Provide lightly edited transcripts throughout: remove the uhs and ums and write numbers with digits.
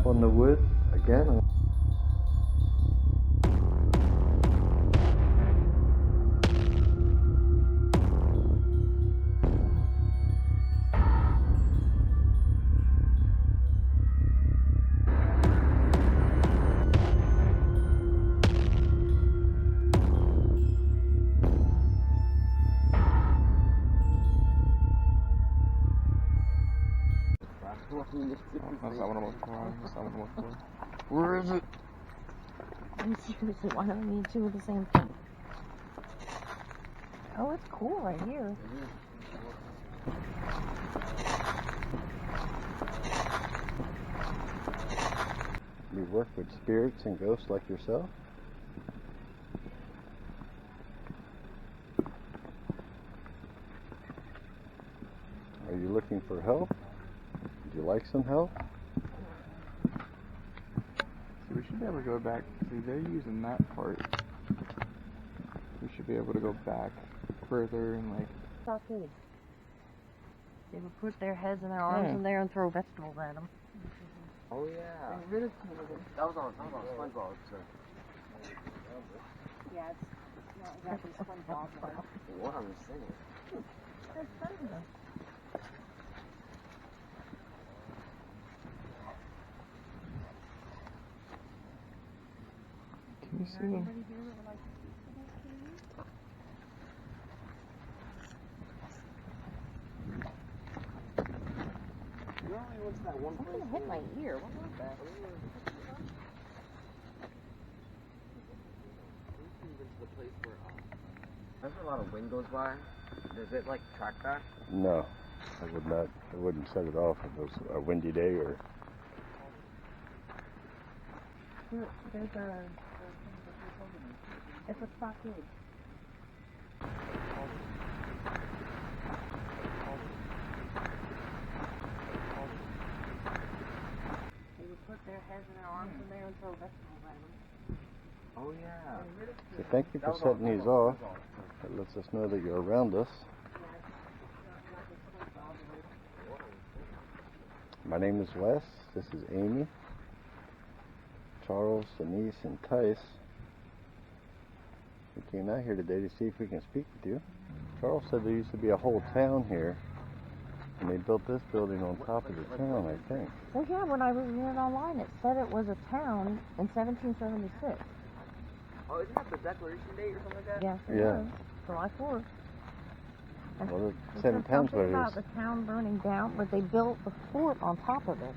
tap on the wood again. That's not what I'm looking for. That's not what I'm looking for. Where is it? I mean, seriously, why don't we need two of the same thing? Oh, it's cool right here. You work with spirits and ghosts like yourself? Are you looking for help? Would you like some help? So we should be able to go back. See, they're using that part. We should be able to go back further and like. Stockade. They would put their heads and their arms in there and throw vegetables at them. Oh yeah. They ridiculed it. That was on SpongeBob. So. Yeah, it's not exactly SpongeBob, but What I'm saying. it's funny though. Can you see them? Something hit my ear. What was that? There's a lot of wind goes by. Does it like track that? No, I would not. I wouldn't set it off if it was a windy day or. There's a. It's a stockade. They would put their heads and their arms in there and throw vegetables at them. Oh yeah. So thank you for setting these off. That lets us know that you're around us. My name is Wes. This is Amy, Charles, Denise, and Tice. We came out here today to see if we can speak with you. Charles said there used to be a whole town here, and they built this building on top of the town, I think. Well, yeah, when I was reading it online, it said it was a town in 1776. Oh, isn't that the Declaration Date or something like that? Yes, it Yeah. was. July 4th. Well, It the said seven towns something what it about is. the town burning down, but they built the fort on top of it.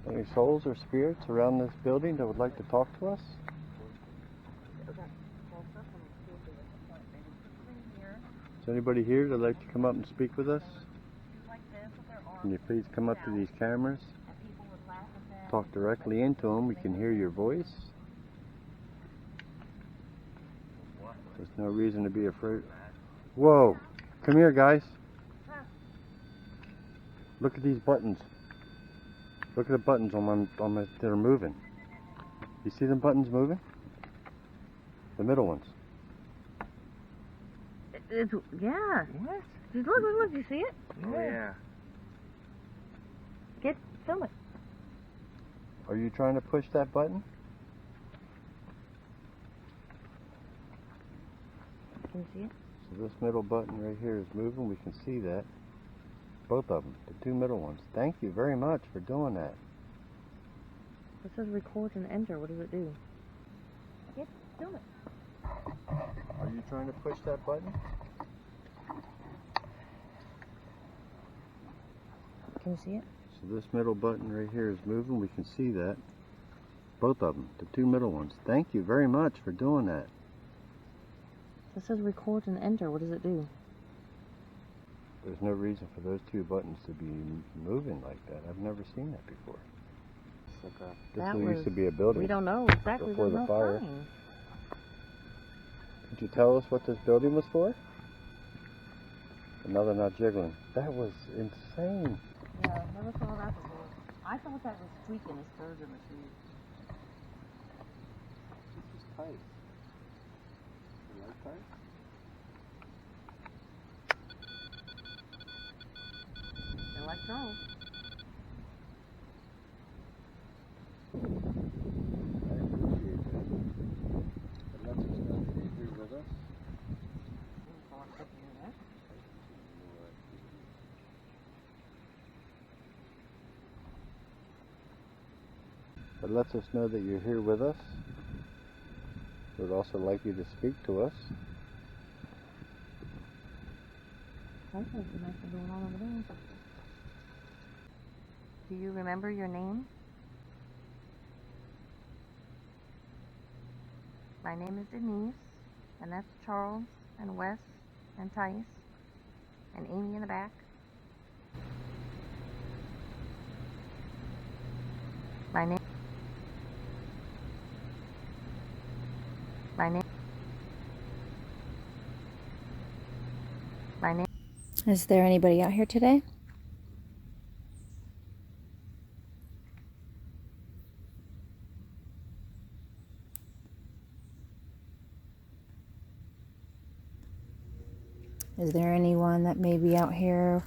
Any souls or spirits around this building that would like to talk to us? Is anybody here that'd like to come up and speak with us? Can you please come up to these cameras? Talk directly into them. We can hear your voice. There's no reason to be afraid. Whoa! Come here, guys. Look at these buttons. Look at the buttons on my they're moving. You see them buttons moving? The middle ones. It's, yeah. What? Just look, you see it? Oh yeah. Film it. Are you trying to push that button? Can you see it? So this middle button right here is moving. We can see that. Both of them, the two middle ones. Thank you very much for doing that. It says record and enter. What does it do? Film it. Are you trying to push that button? Can you see it? So this middle button right here is moving. We can see that. Both of them, the two middle ones. Thank you very much for doing that. It says record and enter. What does it do? There's no reason for those two buttons to be moving like that. I've never seen that before. That This used to be a We building. don't know exactly. Before There's the no fire. sign. Could you tell us what this building was for? No, they're not jiggling. That was insane. Yeah, never saw that before. I thought that was tweaking his burger machine. This is tight. You like tight? They like Charles. I appreciate that. It lets us know that you're here with us. It lets us know that you're here with us. We'd also like you to speak to us. That's something nice going on over there. Do you remember your name? My name is Denise, and that's Charles, and Wes, and Tice, and Amy in the back. My name. My name. My name. Is there anybody out here today? Is there anyone that may be out here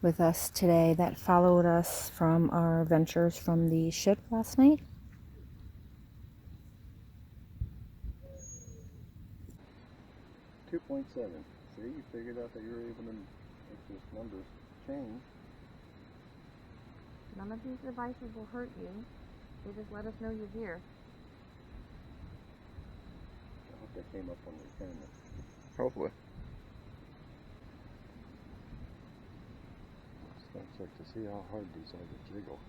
with us today that followed us from our ventures from the ship last night? .7. See, you figured out that you were able to make this numbers change. None of these devices will hurt you. They just let us know you're here. I hope that came up on your camera. Hopefully. Just gonna check to see how hard these are to jiggle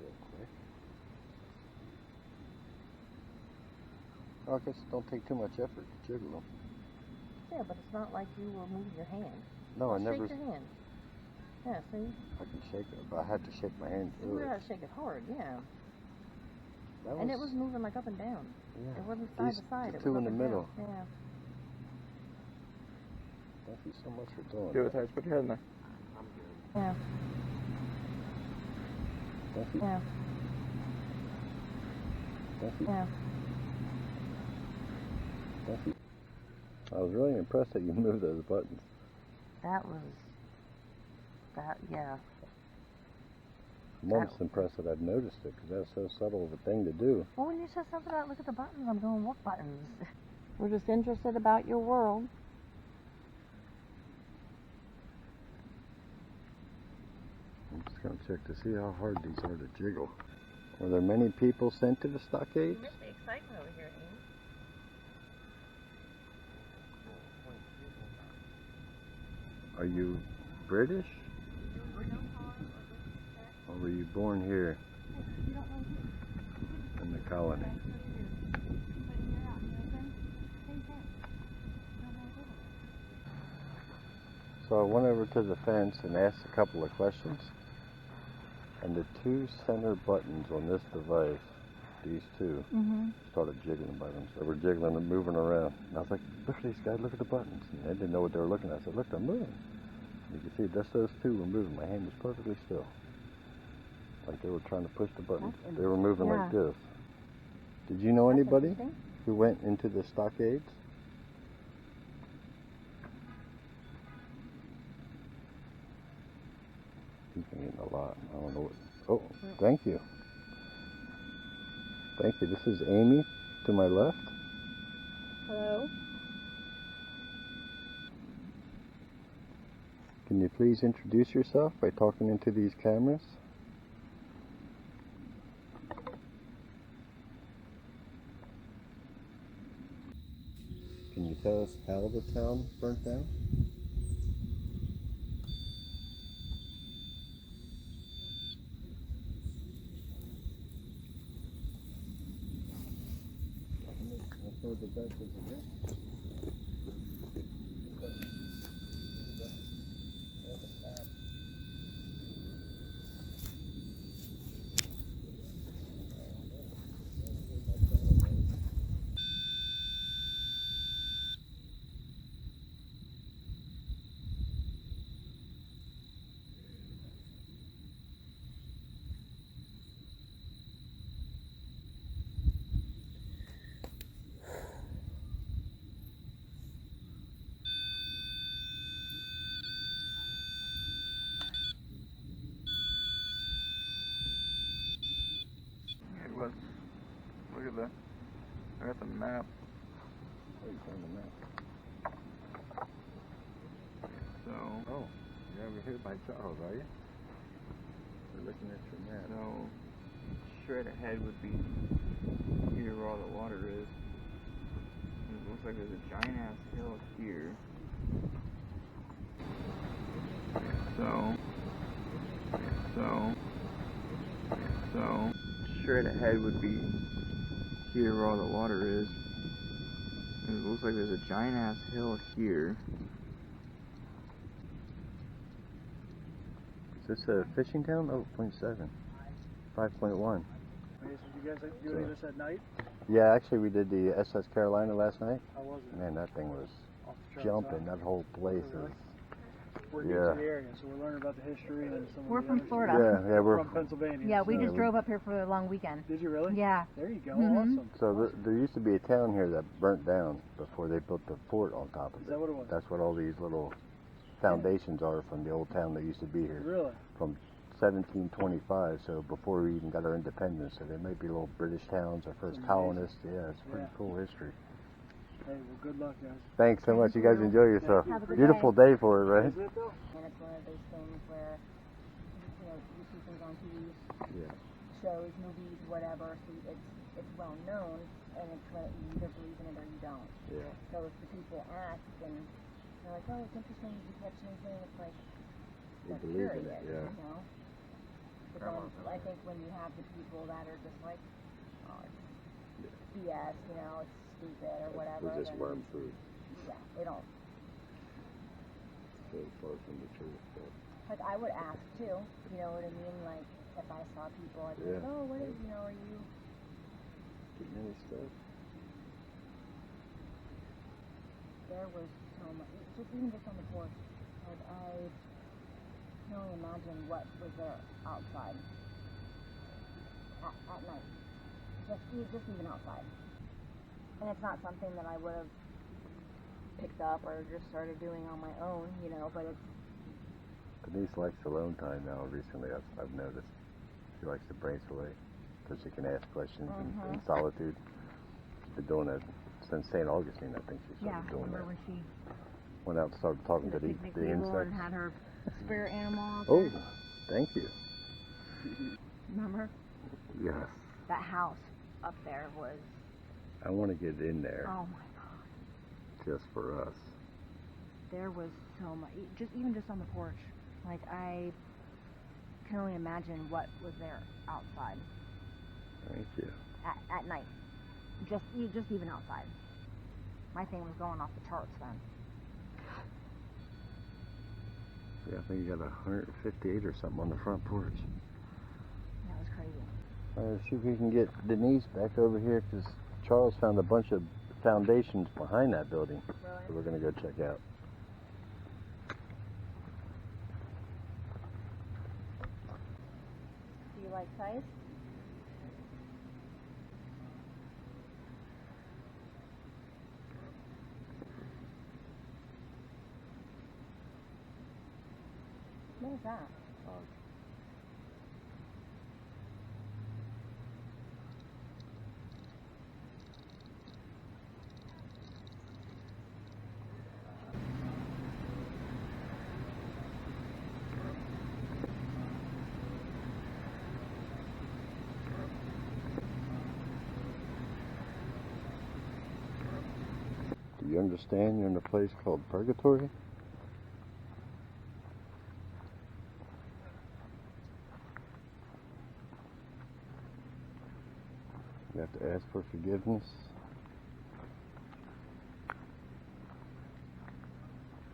real quick. I guess it don't take too much effort to jiggle them. Yeah, but it's not like you were moving your hand. No, I never. Shake your hand. Yeah, see? I can shake it, but I had to shake my hand You through would it. have to shake it hard, yeah. That And it was moving like up and down. yeah. It wasn't side These to side. the It two was in up the and middle. down. Yeah. Thank you so much for doing Do it, that. Tice. Put your head in there. I'm good. Yeah. Thank you. Yeah. Thank you. Yeah. Thank you. I was really impressed that you moved those buttons. That was. Yeah. I'm most impressed that I've noticed it because that's so subtle of a thing to do. Well, when you said something about look at the buttons, I'm going, what buttons? We're just interested about your world. I'm just going to check to see how hard these are to jiggle. Were there many people sent to the stockade? You missed the excitement over here, Amy. Are you British? Or were you born here in the colony? So I went over to the fence and asked a couple of questions. And the two center buttons on this device, these two, started jiggling by themselves. They were jiggling and moving around. And I was like, look at these guys, look at the buttons. And they didn't know what they were looking at. I said, look, they're moving. You can see just those two were moving. My hand was perfectly still. Like they were trying to push the button. They were moving like this. Did you know anybody who went into the stockades? He's been eating a lot. I don't know what. Oh, thank you. Thank you. This is Amy to my left. Hello? Can you please introduce yourself by talking into these cameras? Can you tell us how the town burnt down? at the. I got the map. Oh, you found the map. So. Oh, you're over here by Charles, are you? We're looking at your map. So. Straight ahead would be here where all the water is. And it looks like there's a giant ass hill here. So. Straight ahead would be here where all the water is. And it looks like there's a giant ass hill here. Is this a fishing town? Oh, 0.7. 5.1. Did you guys do any of this at night? Yeah, actually we did the SS Carolina last night. How was it? Man, that thing was Off the charts, jumping. huh? That whole place Oh, really? is. We're new Yeah. to the area, so we're learning about the history and some of We're the from other- Florida. Yeah, we're. from Pennsylvania. Yeah, we so- just drove up here for a long weekend. Did you really? Yeah. There you go. Mhm. Awesome. So there used to be a town here that burnt down before they built the fort on top of Is it. that what it was? That's what all these little foundations are from the old town that used to be here. Really? From 1725, so before we even got our independence. So they might be little British towns, our first Amazing. colonists. Yeah, it's pretty Yeah. cool history. Hey, well, good luck, guys. Thanks so much. You guys enjoy yourself. Have a good Beautiful day for it, right? Is it though? And it's one of those things where, you know, you see things on TV, Yeah. shows, movies, whatever, so it's well known, and it's when you either believe in it or you don't. Yeah. So if the people ask and they're like, oh, it's interesting, did you catch anything? It's like, You they're believe in curious, it, yeah. you know? But then I think when you have the people that are just like, oh, it's BS, you know, it's stupid or whatever, We're just then, worm food. yeah, they don't. So far from the truth. But Like, I would ask too, you know what I mean? Like, if I saw people, I'd be like, Yeah. oh, what is, you know, are you, getting any stuff? there was so much, even just on the porch, like, I can only imagine what was there outside at night. Just even outside. And it's not something that I would have picked up or just started doing on my own, you know, but it's, Denise likes alone time now. Recently, I've noticed she likes to brain away so she can ask questions in solitude. She's been doing that since St. Augustine. I think she yeah, started doing remember that. when she Went out and started talking did to the the picnic table insects. and had her spirit animal out Oh, there? thank you. Remember? Yes, That house up there was, I want to get in there oh my god. just for us. There was so much, even just on the porch. Like, I can only imagine what was there outside Thank you. at night. Just even outside. My thing was going off the charts then. Yeah, I think you got 158 or something on the front porch. That was crazy. Let's see if we can get Denise back over here because Charles found a bunch of foundations behind that building. Really? So we're going to go check out. Do you like size? What is that? Do you understand you're in a place called Purgatory? You have to ask for forgiveness.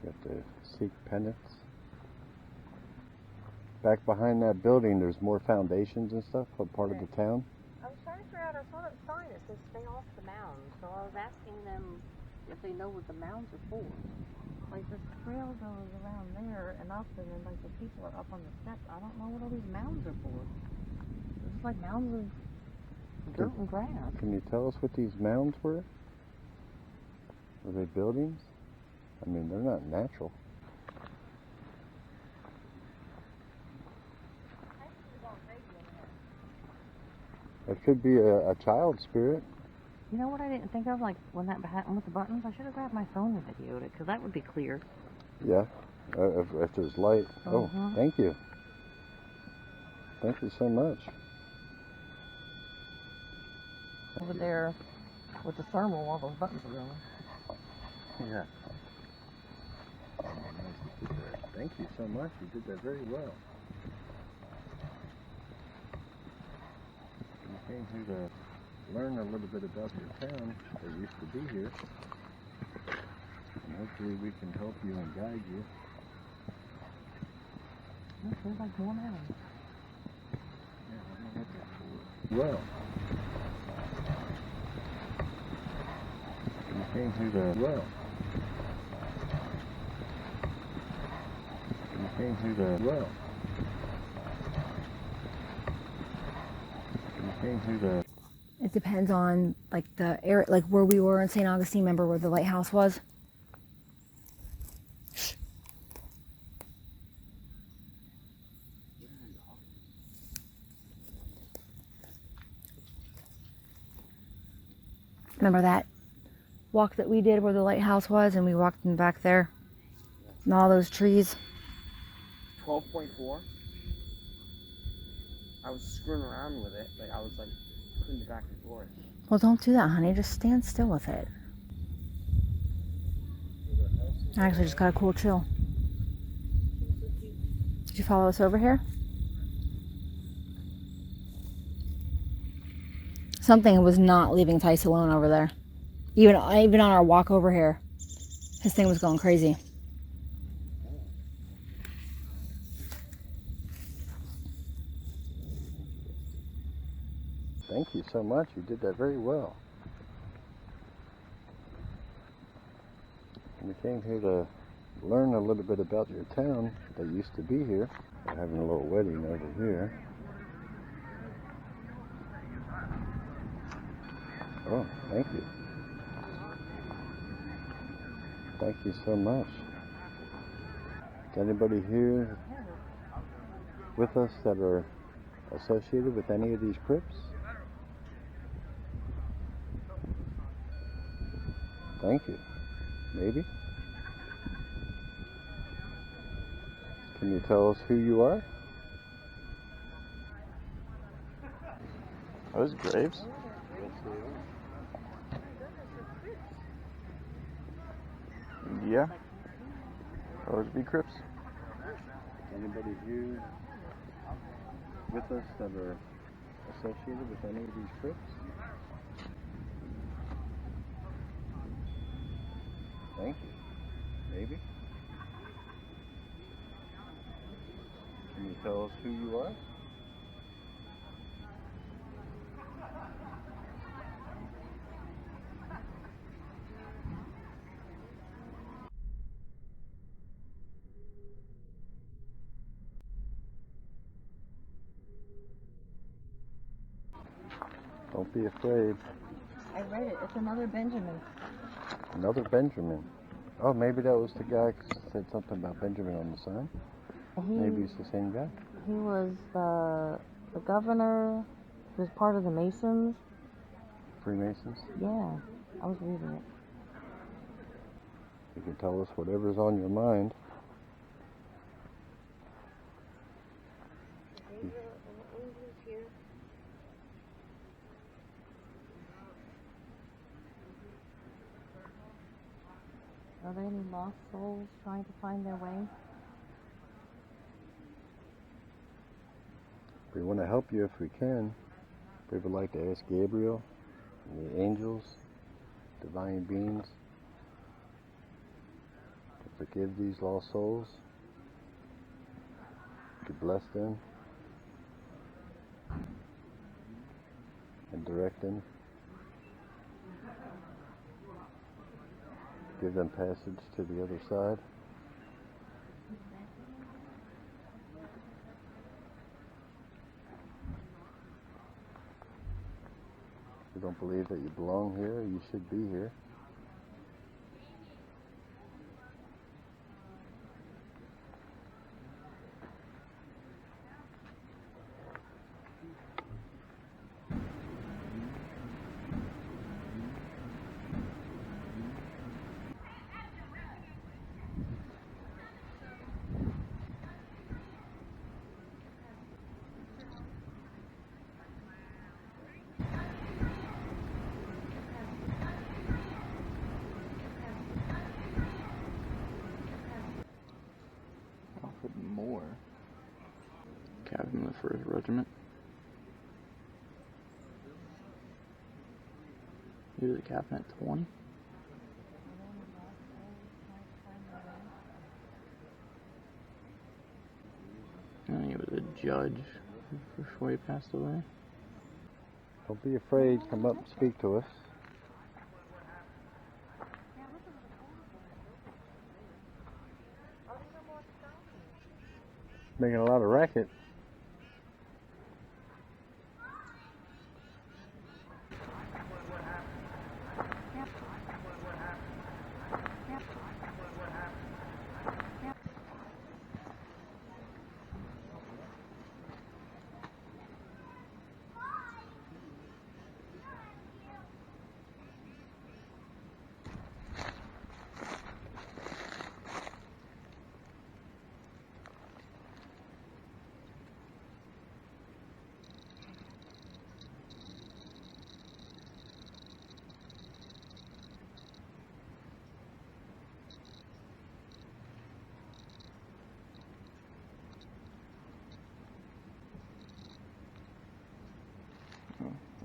You have to seek penance. Back behind that building, there's more foundations and stuff, a part of the town. I was trying to figure out, I saw that sign that says stay off the mounds, so I was asking them if they know what the mounds are for. Like, this trail goes around there and up, and then, like, the people are up on the steps. I don't know what all these mounds are for. It's just like mounds of dirt and grass. Can you tell us what these mounds were? Were they buildings? I mean, they're not natural. It could be a child spirit. You know what I didn't think of? Like when that happened with the buttons, I should have grabbed my phone and videoed it, because that would be clear. Yeah. If there's light. Oh, thank you. Thank you so much. Over there with the thermal while those buttons are going. Yeah. Oh, nice to see that. Thank you so much. You did that very well. You came here to learn a little bit about your town that used to be here. And hopefully we can help you and guide you. It feels like more mountains. Yeah, I don't know what that's for. Well. You came here to well. You came here to well. You came here to. It depends on like the area, like where we were in St. Augustine. Remember where the lighthouse was? Remember that walk that we did where the lighthouse was, and we walked in back there, and all those trees. 12.4. I was screwing around with it, like I was like putting it back and forth. Well, don't do that, honey. Just stand still with it. I actually just got a cool chill. Did you follow us over here? Something was not leaving Tice alone over there. Even on our walk over here, his thing was going crazy. Thank you so much. You did that very well. We came here to learn a little bit about your town that used to be here. We're having a little wedding over here. Oh, thank you. Thank you so much. Is anybody here with us that are associated with any of these crypts? Thank you. Maybe? Can you tell us who you are? Those graves? Yeah. Those be crypts. Anybody here with us that are associated with any of these crypts? Thank you. Maybe? Can you tell us who you are? Don't be afraid. I read it. It's another Benjamin. Another Benjamin. Oh, maybe that was the guy who said something about Benjamin on the sign. Maybe it's the same guy. He was the governor. He was part of the Masons. Freemasons. Yeah, I was reading it. You can tell us whatever's on your mind. Are there any lost souls trying to find their way? We want to help you if we can. We would like to ask Gabriel and the angels, divine beings, to forgive these lost souls, to bless them, and direct them. Give them passage to the other side. If you don't believe that you belong here, you should be here. the 1st Regiment. He was a captain at 20. And he was a judge before he passed away. Don't be afraid. Come up and speak to us. Making a lot of racket.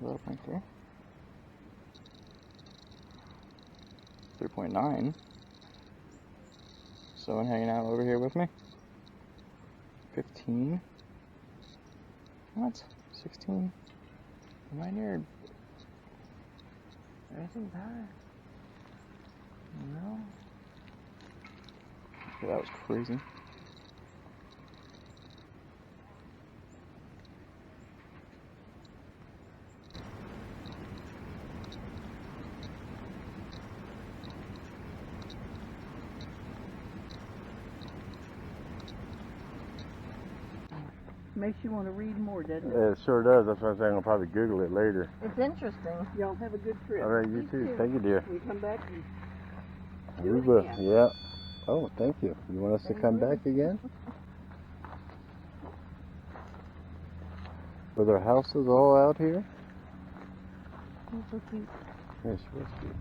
That right there. 3.9. Someone hanging out over here with me. 15. What? 16. Am I near anything bad? No. Okay, that was crazy. Makes you want to read more, doesn't it? It sure does. That's why I'm saying I'll probably Google it later. It's interesting. Y'all have a good trip. All right, you too. Thank you, dear. We come back and We will. Yeah. Oh, thank you. You want us to come back again? Were there houses all out here? it's so cute. Yes, was cute.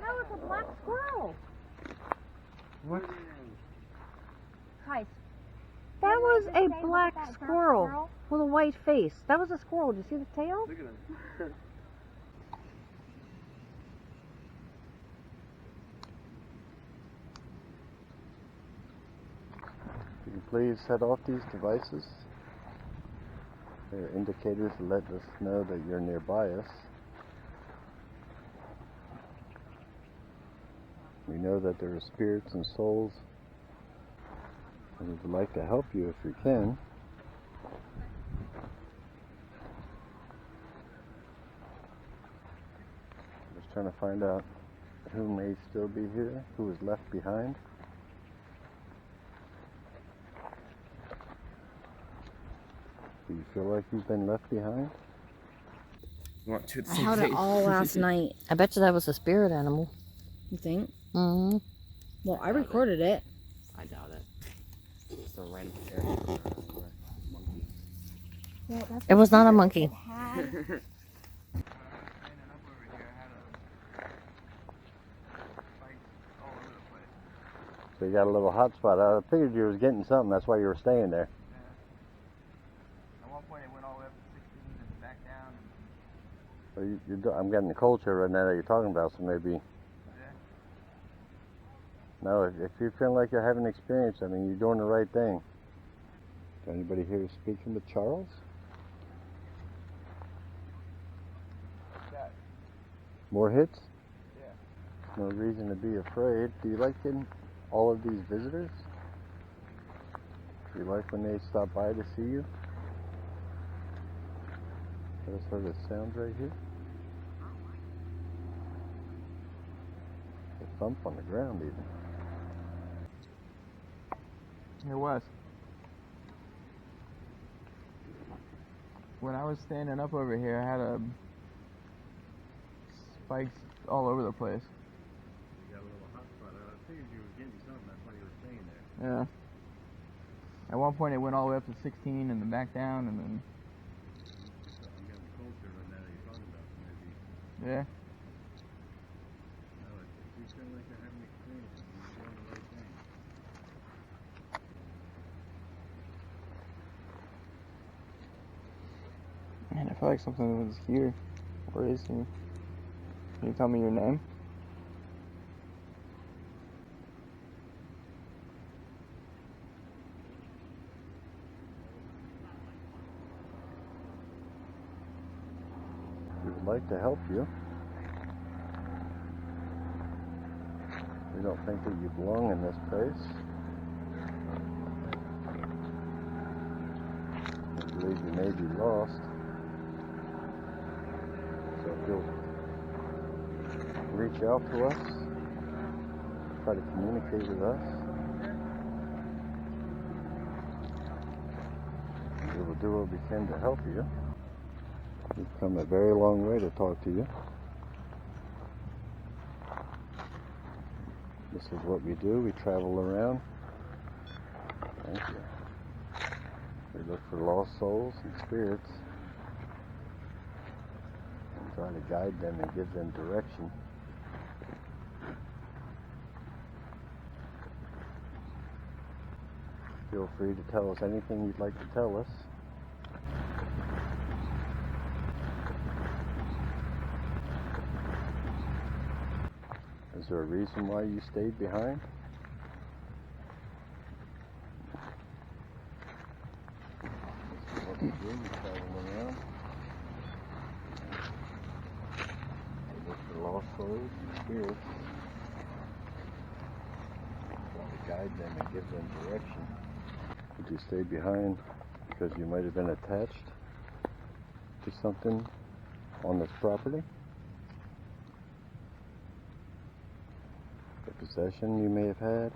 No, it's a black squirrel. What? Hi. That was Did you a say black that squirrel with a white face. That was a squirrel. Did you see the tail? Look at him. Can you please set off these devices? They're indicators to let us know that you're nearby us. We know that there are spirits and souls, and we'd like to help you if we can. Just trying to find out who may still be here, who is left behind. Do you feel like you've been left behind? I held it all last night. I bet you that was a spirit animal. You think? Mm-hmm. Well, I recorded it. I doubt it. It's a random area. Monkey. Well, that's It was not a monkey. It had When I was standing up over here, I had spikes all over the place. So you got a little hot spot. I figured you was getting something. That's why you were staying there. At one point, it went all the way up to 16 and back down. So I'm getting the cold chill right now that you're talking about. So maybe. Yeah. No, if you feel like you're having an experience, I mean, you're doing the right thing. Is anybody here speaking with Charles? Got More hits? Yeah. No reason to be afraid. Do you like getting all of these visitors? Do you like when they stop by to see you? That's sort of sounds right here. A thump on the ground even. Here, Wes. when I was standing up over here, I had spikes all over the place. You got a little hot spot. I figured you were getting something. That's why you were staying there. Yeah. At one point, it went all the way up to 16 and then back down, and then. I'm getting closer right now that you're talking about. Maybe. Yeah. No, you feel like you're having experiences. You're doing the right thing. Man, I feel like something was here. Where is he? Can you tell me your name? We would like to help you. We don't think that you belong in this place. We believe you may be lost. So if you'll reach out to us, try to communicate with us, we will do what we can to help you. We've come a very long way to talk to you. This is what we do. We travel around. Thank you. We look for lost souls and spirits and try to guide them and give them direction. Feel free to tell us anything you'd like to tell us. Is there a reason why you stayed behind? This is what we do. We travel around. We look for lost souls and spirits. Try to guide them and give them direction. Did you stay behind because you might have been attached to something on this property? A possession you may have had?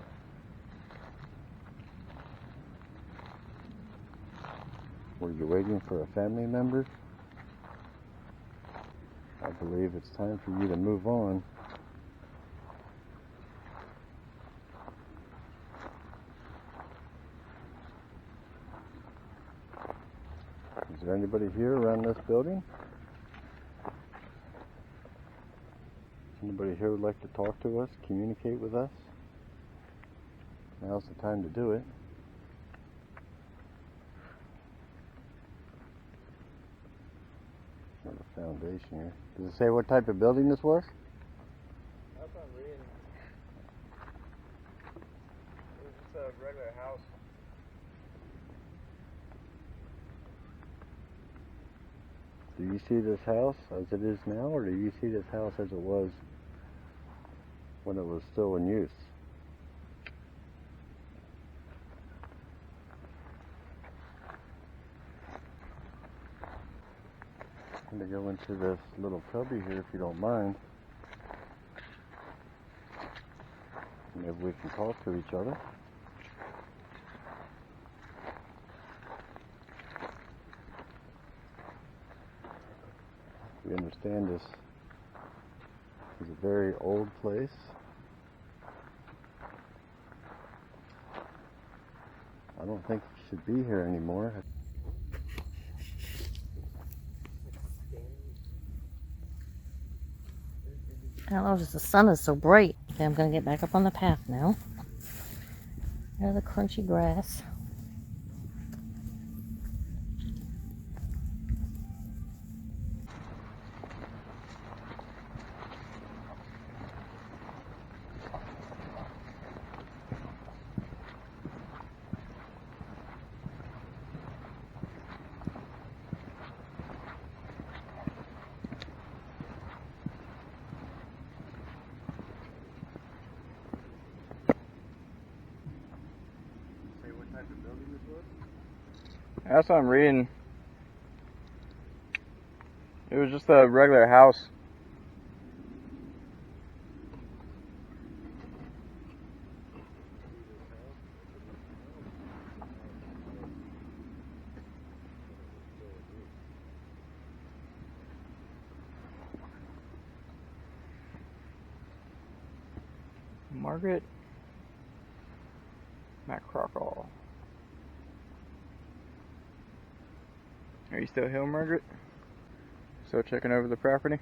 Were you waiting for a family member? I believe it's time for you to move on. Is there anybody here around this building? Anybody here would like to talk to us, communicate with us? Now's the time to do it. Got a foundation here. Does it say what type of building this was? That's what I'm reading. It was just a regular house. Do you see this house as it is now, or do you see this house as it was when it was still in use? I'm going to go into this little cubby here if you don't mind. Maybe we can talk to each other. We understand this is a very old place. I don't think you should be here anymore. I don't know, just the sun is so bright. Okay, I'm gonna get back up on the path now. There's the crunchy grass. Say what type of building this was? That's what I'm reading. It was just a regular house. Margaret McCrockall. Are you still here, Margaret? Still checking over the property?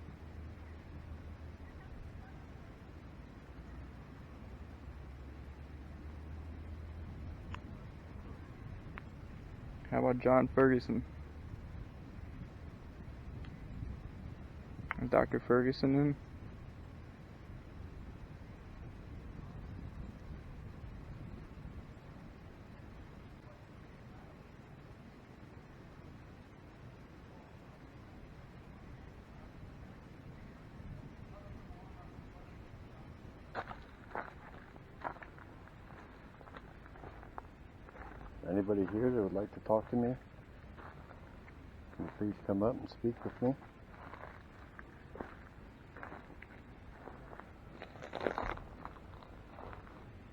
How about John Ferguson? Is Dr. Ferguson in? Anybody here that would like to talk to me? Can you please come up and speak with me?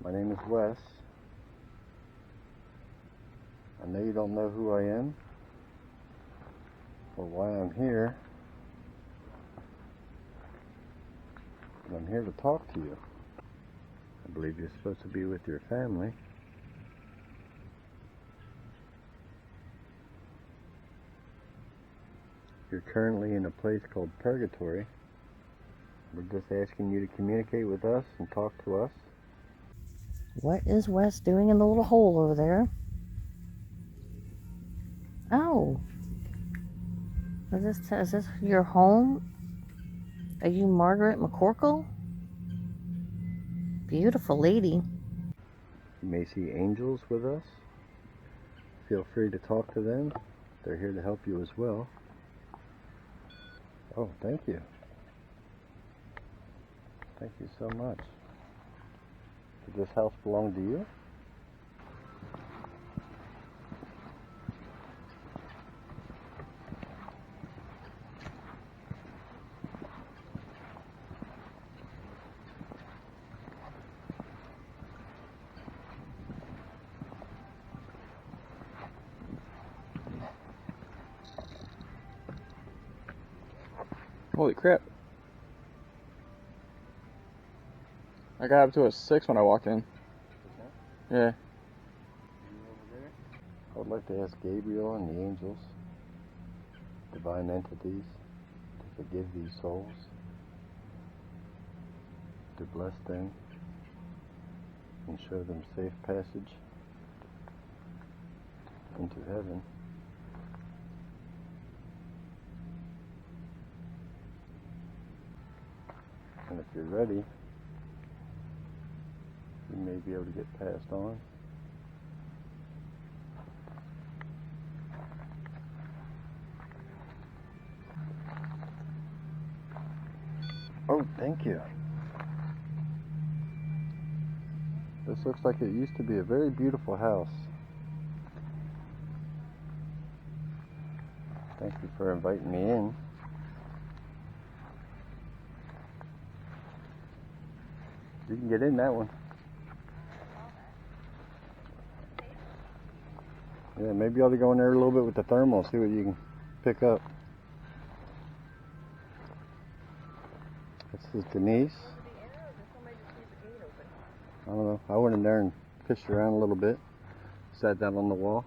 My name is Wes. I know you don't know who I am or why I'm here, but I'm here to talk to you. I believe you're supposed to be with your family. You're currently in a place called Purgatory. We're just asking you to communicate with us and talk to us. What is Wes doing in the little hole over there? Oh. Is this your home? Are you Margaret McCorkle? Beautiful lady. You may see angels with us. Feel free to talk to them. They're here to help you as well. Oh, thank you. Thank you so much. Does this house belong to you? Holy crap. I got up to a 6 when I walked in. Yeah. I would like to ask Gabriel and the angels, divine entities, to forgive these souls, to bless them, and show them safe passage into heaven. And if you're ready, you may be able to get passed on. Oh, thank you. This looks like it used to be a very beautiful house. Thank you for inviting me in. You can get in that one. Yeah, maybe you ought to go in there a little bit with the thermal, see what you can pick up. This is Denise. I don't know. I went in there and fished around a little bit. Sat down on the wall.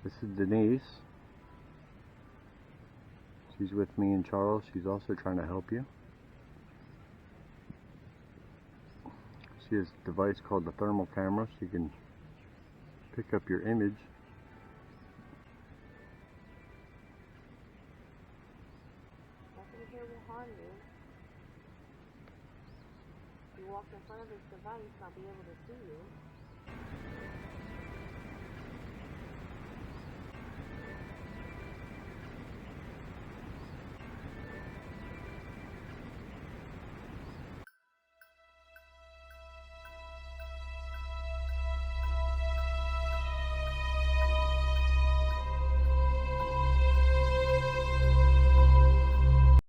This is Denise. She's with me and Charles. She's also trying to help you. She has a device called the thermal camera. She can pick up your image. Nothing here will harm you. If you walk in front of this device, I'll be able to see you.